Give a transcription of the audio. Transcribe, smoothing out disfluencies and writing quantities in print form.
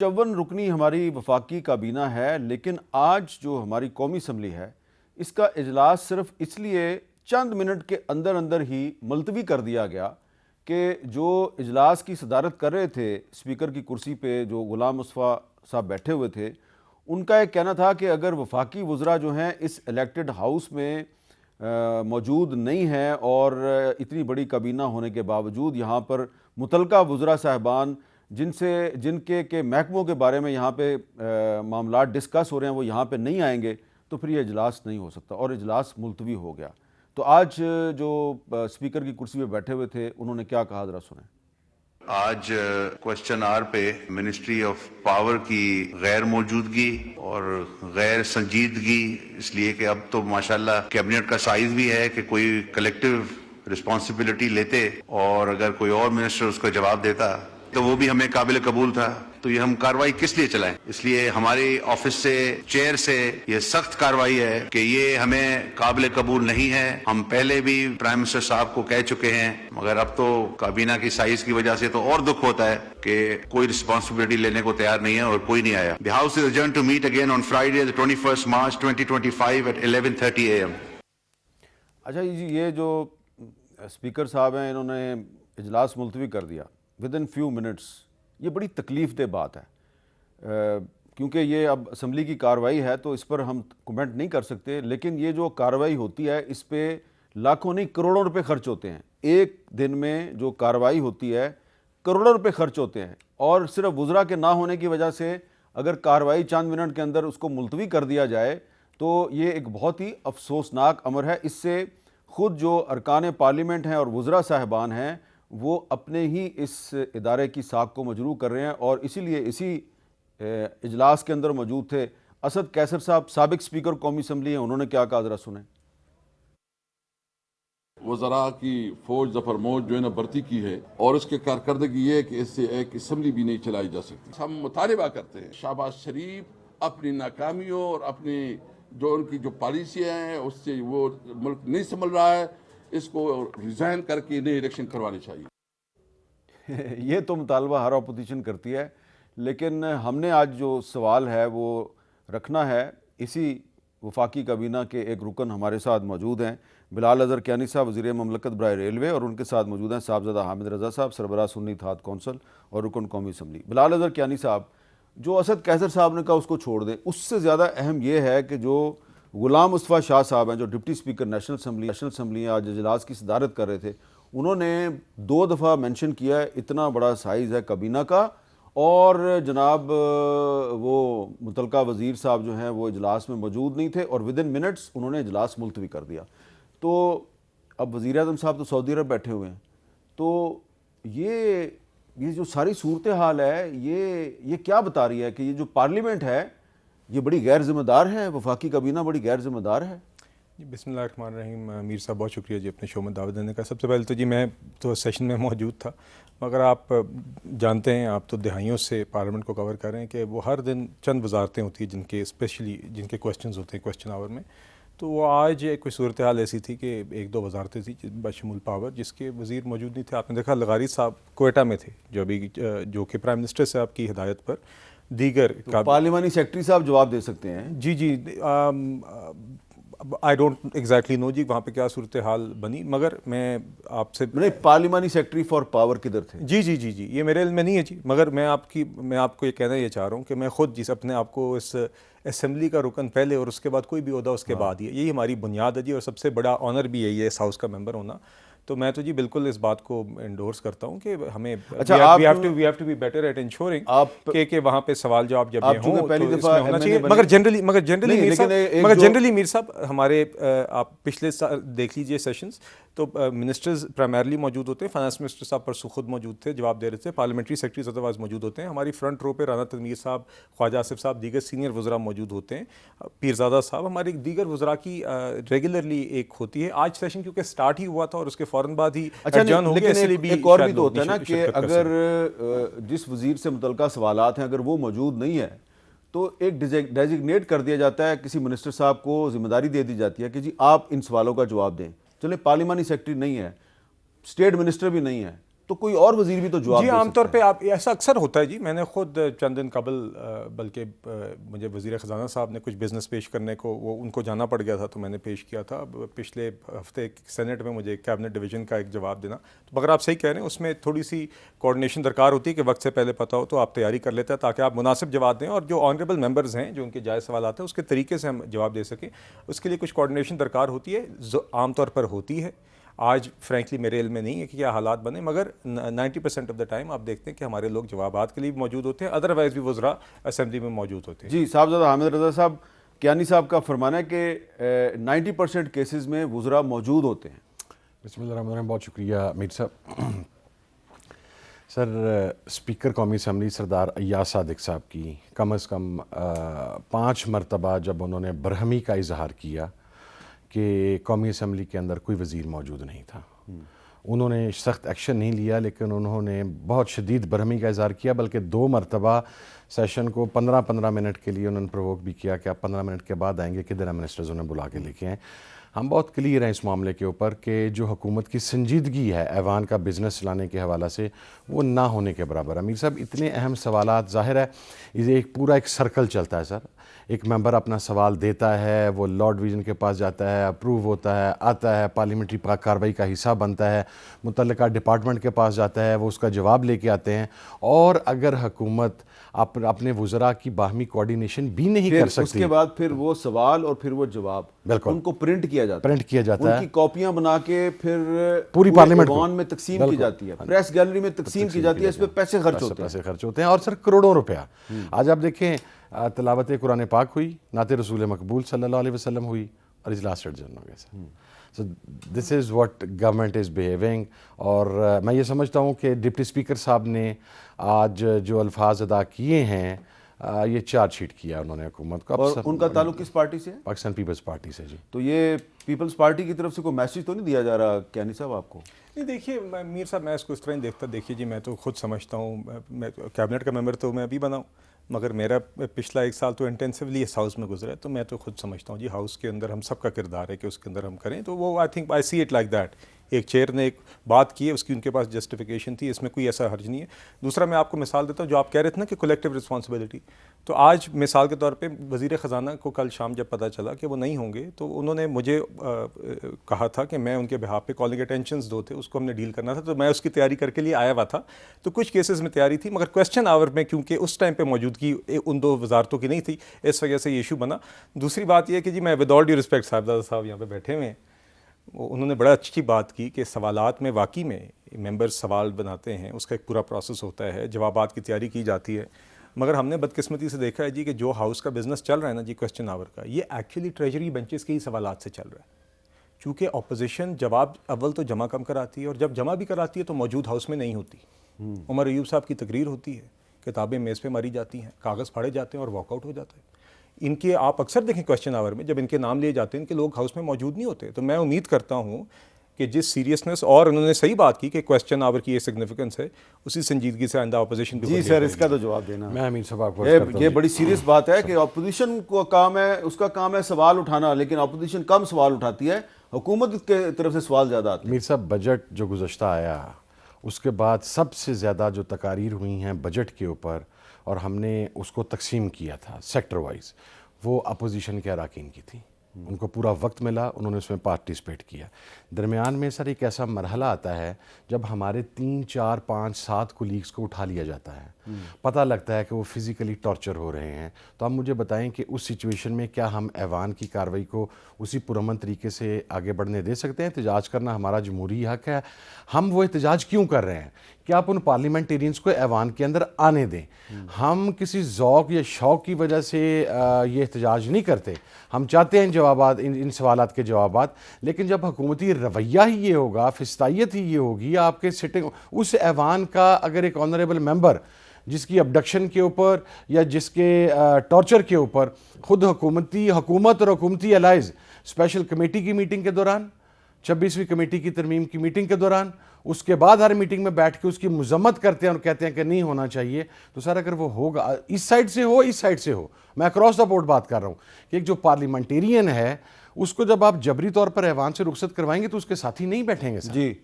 54 رکنی ہماری وفاقی کابینہ ہے، لیکن آج جو ہماری قومی اسمبلی ہے اس کا اجلاس صرف اس لیے چند منٹ کے اندر اندر ہی ملتوی کر دیا گیا کہ جو اجلاس کی صدارت کر رہے تھے اسپیکر کی کرسی پہ جو غلام مصطفیٰ صاحب بیٹھے ہوئے تھے، ان کا ایک کہنا تھا کہ اگر وفاقی وزراء جو ہیں اس الیکٹڈ ہاؤس میں موجود نہیں ہیں اور اتنی بڑی کابینہ ہونے کے باوجود یہاں پر متعلقہ وزراء صاحبان جن کے محکموں کے بارے میں یہاں پہ معاملات ڈسکس ہو رہے ہیں وہ یہاں پہ نہیں آئیں گے تو پھر یہ اجلاس نہیں ہو سکتا، اور اجلاس ملتوی ہو گیا۔ تو آج جو اسپیکر کی کرسی پہ بیٹھے ہوئے تھے انہوں نے کیا کہا، ذرا سنیں۔ آج کوسچن آور پہ منسٹری آف پاور کی غیر موجودگی اور غیر سنجیدگی، اس لیے کہ اب تو ماشاءاللہ کیبنٹ کا سائز بھی ہے کہ کوئی کلیکٹیو رسپانسبلٹی لیتے، اور اگر کوئی اور منسٹر اس کو جواب دیتا تو وہ بھی ہمیں قابل قبول تھا۔ تو یہ ہم کارروائی کس لیے چلائیں؟ اس لیے ہماری آفس سے، چیئر سے یہ سخت کارروائی ہے کہ یہ ہمیں قابل قبول نہیں ہے۔ ہم پہلے بھی پرائم منسٹر صاحب کو کہہ چکے ہیں، مگر اب تو کابینہ کی سائز کی وجہ سے تو اور دکھ ہوتا ہے کہ کوئی رسپانسبلٹی لینے کو تیار نہیں ہے اور کوئی نہیں آیا۔ The House is adjourned to meet again on Friday, the 21st March 2025 at 11:30 AM۔ اچھا جی، یہ جو اسپیکر صاحب ہیں انہوں نے اجلاس ملتوی کر دیا ودن فیو منٹس، یہ بڑی تکلیف دہ بات ہے، کیونکہ یہ اب اسمبلی کی کارروائی ہے تو اس پر ہم کمنٹ نہیں کر سکتے، لیکن یہ جو کارروائی ہوتی ہے اس پہ لاکھوں نہیں کروڑوں روپے خرچ ہوتے ہیں۔ ایک دن میں جو کارروائی ہوتی ہے کروڑوں روپے خرچ ہوتے ہیں، اور صرف وزراء کے نہ ہونے کی وجہ سے اگر کارروائی چند منٹ کے اندر اس کو ملتوی کر دیا جائے تو یہ ایک بہت ہی افسوسناک امر ہے۔ اس سے خود جو ارکان پارلیمنٹ ہیں اور وزراء صاحبان ہیں وہ اپنے ہی اس ادارے کی ساکھ کو مجروح کر رہے ہیں، اور اسی لیے اسی اجلاس کے اندر موجود تھے اسد قیصر صاحب، سابق اسپیکر قومی اسمبلی ہیں، انہوں نے کیا کہا، ذرا سنیں۔ وزراء کی فوج ظفر موج جو ہے نا بھرتی کی ہے، اور اس کے کارکردگی یہ ہے کہ اس سے ایک اسمبلی بھی نہیں چلائی جا سکتی۔ ہم مطالبہ کرتے ہیں شہباز شریف اپنی ناکامیوں اور اپنی جو ان کی جو پالیسیاں ہیں اس سے وہ ملک نہیں سنبھل رہا ہے، اس کو ریزائن کر کے نئی الیکشن کروانی چاہیے۔ یہ تو مطالبہ ہر اپوزیشن کرتی ہے، لیکن ہم نے آج جو سوال ہے وہ رکھنا ہے اسی وفاقی کابینہ کے ایک رکن ہمارے ساتھ موجود ہیں، بلال اظہر کیانی صاحب، وزیر مملکت برائے ریلوے، اور ان کے ساتھ موجود ہیں صاحبزادہ حامد رضا صاحب، سربراہ سنی اتحاد کونسل اور رکن قومی اسمبلی۔ بلال اظہر کیانی صاحب، جو اسد قیصر صاحب نے کہا اس کو چھوڑ دیں، اس سے زیادہ اہم یہ ہے کہ جو غلام مصطفیٰ شاہ صاحب ہیں جو ڈپٹی اسپیکر نیشنل اسمبلی ہیں، آج اجلاس کی صدارت کر رہے تھے، انہوں نے 2 دفعہ مینشن کیا ہے اتنا بڑا سائز ہے کابینہ کا، اور جناب وہ متعلقہ وزیر صاحب جو ہیں وہ اجلاس میں موجود نہیں تھے، اور ودن منٹس انہوں نے اجلاس ملتوی کر دیا۔ تو اب وزیر اعظم صاحب تو سعودی عرب بیٹھے ہوئے ہیں، تو یہ جو ساری صورتحال ہے یہ کیا بتا رہی ہے کہ یہ جو پارلیمنٹ ہے یہ بڑی غیر ذمہ دار ہے، وفاقی کابینہ بڑی غیر ذمہ دار ہے؟ جی بسم اللہ الرحمن الرحیم۔ میر صاحب بہت شکریہ جی اپنے شو میں دعوت دینے کا۔ سب سے پہلے تو جی میں تو سیشن میں موجود تھا، مگر آپ جانتے ہیں، آپ تو دہائیوں سے پارلیمنٹ کو کور کر رہے ہیں کہ وہ ہر دن چند وزارتیں ہوتی ہیں جن کے کویسچنز ہوتے ہیں کویسچن آور میں، تو وہ آج کوئی صورتحال ایسی تھی کہ 1-2 وزارتیں تھیں بشمول پاور جس کے وزیر موجود نہیں تھے۔ آپ نے دیکھا لغاری صاحب کوئٹہ میں تھے جو کہ پرائم منسٹر صاحب کی ہدایت پر دیگر پارلیمانی سیکرٹری صاحب جواب دے سکتے ہیں۔ جی آئی ڈونٹ ایگزیکٹلی نو جی وہاں پہ کیا صورتحال بنی، مگر میں آپ سے پارلیمانی سیکرٹری فار پاور کدھر تھے؟ جی یہ میرے علم میں نہیں ہے جی، مگر میں آپ کو یہ کہنا یہ چاہ رہا ہوں کہ میں خود جس اپنے آپ کو اس اسمبلی کا رکن پہلے اور اس کے بعد کوئی بھی عہدہ اس کے بعد ہی ہے، یہی ہماری بنیاد ہے جی، اور سب سے بڑا آنر بھی یہی ہے اس ہاؤس کا ممبر ہونا۔ تو میں تو جی بالکل اس بات کو انڈورس کرتا ہوں کہ ہمیں we have to be better at ensuring کہ وہاں پہ سوال جواب جب یہ ہوں پہلی تو اس دفعہ میں ہونا چاہیے، مگر جنرلی میر صاحب ہمارے آپ پچھلے دیکھ لیجئے سیشنز تو منسٹرز پرائمرلی موجود ہوتے ہیں، فائنانس منسٹر صاحب پرسوں خود موجود تھے، جواب دے رہے تھے، پارلیمنٹری سیکرٹریز ادرواز موجود ہوتے ہیں، ہماری فرنٹ رو پہ رانا تنویر صاحب، خواجہ آصف صاحب، دیگر سینئر وزراء موجود ہوتے ہیں، پیرزادہ صاحب، ہمارے دیگر وزراء کی ریگولرلی ایک ہوتی ہے۔ آج سیشن کیونکہ سٹارٹ ہی ہوا تھا اور اس کے فوراً بعد ہی ایڈجرن ہو گیا، اس لیے بھی ایک اور بھی تو ہوتا ہے نا کہ اگر جس وزیر سے متعلقہ سوالات ہیں اگر وہ موجود نہیں ہے تو ایک ڈیزگنیٹ کر دیا جاتا ہے، کسی منسٹر صاحب کو ذمہ داری دے دی جاتی ہے کہ جی آپ ان سوالوں کا جواب دیں۔ چلیں پارلیمانی سیکرٹری نہیں ہے، اسٹیٹ منسٹر بھی نہیں ہے، تو کوئی اور وزیر بھی تو جواب جی دے عام طور سکتا پہ آپ ایسا اکثر ہوتا ہے جی. میں نے خود چند دن قبل بلکہ مجھے وزیر خزانہ صاحب نے کچھ بزنس پیش کرنے کو وہ ان کو جانا پڑ گیا تھا تو میں نے پیش کیا تھا. پچھلے ہفتے سینٹ میں مجھے کیبنٹ ڈویژن کا ایک جواب دینا, تو مگر آپ صحیح کہہ رہے ہیں اس میں تھوڑی سی کوآرڈینیشن درکار ہوتی ہے کہ وقت سے پہلے پتہ ہو تو آپ تیاری کر لیتے ہیں تاکہ آپ مناسب جواب دیں اور جو آنریبل ممبرز ہیں جو ان کے جائز سوالات ہیں اس کے طریقے سے ہم جواب دے سکیں. اس کے لیے کچھ کوآرڈینیشن درکار ہوتی ہے, عام طور پر ہوتی ہے. آج فرینکلی میرے علم میں نہیں ہے کہ کیا حالات بنے, مگر 90% آف دا ٹائم آپ دیکھتے ہیں کہ ہمارے لوگ جوابات کے لیے بھی موجود ہوتے ہیں, ادروائز بھی وزراء اسمبلی میں موجود ہوتے ہیں. جی صاحبزادہ حامد رضا صاحب, کیانی صاحب کا فرمانا ہے کہ 90% کیسز میں وزراء موجود ہوتے ہیں. بسم اللہ الرحمن الرحیم. بہت شکریہ میر صاحب. سر اسپیکر قومی اسمبلی سردار ایاز صادق صاحب کی کم از کم 5 مرتبہ جب انہوں نے برہمی کا اظہار کیا کہ قومی اسمبلی کے اندر کوئی وزیر موجود نہیں تھا, انہوں نے سخت ایکشن نہیں لیا لیکن انہوں نے بہت شدید برہمی کا اظہار کیا, بلکہ 2 مرتبہ سیشن کو 15 منٹ کے لیے انہوں نے پرووک بھی کیا کہ آپ 15 منٹ کے بعد آئیں گے, کدھر ہے منسٹرز, انہیں بلا کے لے کے آئیں. ہم بہت کلیئر ہیں اس معاملے کے اوپر کہ جو حکومت کی سنجیدگی ہے ایوان کا بزنس چلانے کے حوالے سے وہ نہ ہونے کے برابر ہے. امیر صاحب اتنے اہم سوالات, ظاہر ہے یہ ایک پورا ایک سرکل چلتا ہے سر. ایک ممبر اپنا سوال دیتا ہے, وہ لارڈ ویژن کے پاس جاتا ہے, اپروو ہوتا ہے, آتا ہے, پارلیمنٹری کارروائی کا حصہ بنتا ہے, متعلقہ ڈپارٹمنٹ کے پاس جاتا ہے, وہ اس کا جواب لے کے آتے ہیں. اور اگر حکومت اپنے وزراء کی باہمی کوارڈینیشن بھی نہیں کر سکتی, اس کے بعد پھر وہ سوال اور پھر وہ جواب بالکل ان کو پرنٹ کیا جاتا ہے, ان کی کاپیاں بنا کے پھر پوری پارلیمنٹ ایوان میں تقسیم کی جاتی ہے, پریس گیلری میں تقسیم کی جاتی ہے, اس پہ پیسے خرچ ہوتے ہیں اور سر کروڑوں روپیہ. آج آپ دیکھیں تلاوت قرآن پاک ہوئی, نعت رسول مقبول صلی اللہ علیہ وسلم ہوئی اور اجلاس ایڈجرن ہو گیا sir. So this is what government is behaving. اور میں یہ سمجھتا ہوں کہ ڈپٹی اسپیکر صاحب نے آج جو الفاظ ادا کیے ہیں, یہ چارج شیٹ کیا انہوں نے حکومت کو. اور ان کا تعلق کس پارٹی سے ہے؟ پاکستان پیپلز پارٹی سے. جی تو یہ پیپلز پارٹی کی طرف سے کوئی میسج تو نہیں دیا جا رہا کیانی صاحب آپ کو؟ نہیں دیکھیے میر صاحب, میں اس کو اس طرح نہیں دیکھتا. دیکھیے جی میں تو خود سمجھتا ہوں, میں کیبنٹ کا ممبر تو میں ابھی بنا ہوں, مگر میرا پچھلا 1 سال تو انٹینسولی اس ہاؤس میں گزرا ہے, تو میں تو خود سمجھتا ہوں جی ہاؤس کے اندر ہم سب کا کردار ہے کہ اس کے اندر ہم کریں. تو وہ آئی سی اٹ لائک دیٹ. ایک چیئر نے ایک بات کی ہے, اس کی ان کے پاس جسٹیفیکیشن تھی, اس میں کوئی ایسا حرج نہیں ہے. دوسرا میں آپ کو مثال دیتا ہوں, جو آپ کہہ رہے تھے نا کہ کولیکٹیو رسپانسبلٹی, تو آج مثال کے طور پہ وزیر خزانہ کو کل شام جب پتہ چلا کہ وہ نہیں ہوں گے, تو انہوں نے مجھے کہا تھا کہ میں ان کے بہاف پہ کالنگ اٹینشنز 2 تھے, اس کو ہم نے ڈیل کرنا تھا, تو میں اس کی تیاری کر کے لیے آیا ہوا تھا. تو کچھ کیسز میں تیاری تھی, مگر کویسچن آور میں کیونکہ اس ٹائم پہ موجودگی ان 2 وزارتوں کی نہیں تھی, اس وجہ سے یہ ایشو بنا. دوسری بات یہ ہے کہ جی میں ود آل ڈیو رسپیکٹ, صاحبزادہ صاحب یہاں پہ بیٹھے ہوئے ہیں, انہوں نے بڑا اچھی بات کی کہ سوالات میں واقعی میں ممبر سوال بناتے ہیں, اس کا ایک پورا پروسیس ہوتا ہے, جوابات کی تیاری کی جاتی ہے. مگر ہم نے بدقسمتی سے دیکھا ہے جی کہ جو ہاؤس کا بزنس چل رہا ہے نا جی کویسچن آور کا, یہ ایکچولی ٹریجری بینچز کے ہی سوالات سے چل رہا ہے. چونکہ اپوزیشن جواب اول تو جمع کم کراتی ہے, اور جب جمع بھی کراتی ہے تو موجود ہاؤس میں نہیں ہوتی. عمر ایوب صاحب کی تقریر ہوتی ہے, کتابیں میز پہ ماری جاتی ہیں, کاغذ پھاڑے جاتے ہیں اور واک آؤٹ ہو جاتا ہے. ان کے آپ اکثر دیکھیں کویسچن آور میں جب ان کے نام لیے جاتے ہیں ان کے لوگ ہاؤس میں موجود نہیں ہوتے. تو میں امید کرتا ہوں کہ جس سیریسنس, اور انہوں نے صحیح بات کی کہ کویسچن آور کی یہ سگنیفیکنس ہے, اسی سنجیدگی سے آئندہ اپوزیشن بھی. جی سر, اس کا تو جواب دینا. میں امیر صاحب کو یہ بڑی سیریس بات ہے کہ اپوزیشن کو کام ہے, اس کا کام ہے سوال اٹھانا, لیکن اپوزیشن کم سوال اٹھاتی ہے, حکومت کے طرف سے سوال زیادہ آتے ہیں. امیر صاحب بجٹ جو گزشتہ آیا, اس کے بعد سب سے زیادہ جو تقاریر ہوئی ہیں بجٹ کے اوپر, اور ہم نے اس کو تقسیم کیا تھا سیکٹر وائز, وہ اپوزیشن کے اراکین کی تھی. ان کو پورا وقت ملا, انہوں نے اس میں پارٹیسپیٹ کیا. درمیان میں سر ایک ایسا مرحلہ آتا ہے جب ہمارے 3 4 5 7 کولیگز کو اٹھا لیا جاتا ہے, پتہ لگتا ہے کہ وہ فزیکلی ٹارچر ہو رہے ہیں. تو آپ مجھے بتائیں کہ اس سچویشن میں کیا ہم ایوان کی کارروائی کو اسی پرامن طریقے سے آگے بڑھنے دے سکتے ہیں؟ احتجاج کرنا ہمارا جمہوری حق ہے. ہم وہ احتجاج کیوں کر رہے ہیں کہ آپ ان پارلیمنٹیرینز کو ایوان کے اندر آنے دیں. ہم کسی ذوق یا شوق کی وجہ سے یہ احتجاج نہیں کرتے. ہم چاہتے ہیں جوابات, ان سوالات کے جوابات, لیکن جب حکومتی رویہ ہی یہ ہوگا, فسطائیت ہی یہ ہوگی, آپ کے سٹنگ اس ایوان کا اگر ایک آنریبل ممبر جس کی ابڈکشن کے اوپر یا جس کے ٹارچر کے اوپر خود حکومت اور حکومتی الائز اسپیشل کمیٹی کی میٹنگ کے دوران, 26ویں کمیٹی کی ترمیم کی میٹنگ کے دوران, اس کے بعد ہر میٹنگ میں بیٹھ کے اس کی مذمت کرتے ہیں اور کہتے ہیں کہ نہیں ہونا چاہیے, تو سر اگر وہ ہوگا اس سائڈ سے ہو, اس سائڈ سے ہو, میں اکراس دا بورڈ بات کر رہا ہوں کہ ایک جو پارلیمنٹیرین ہے اس کو جب آپ جبری طور پر ایوان سے رخصت کروائیں گے تو اس کے ساتھی نہیں بیٹھیں گے سر. جی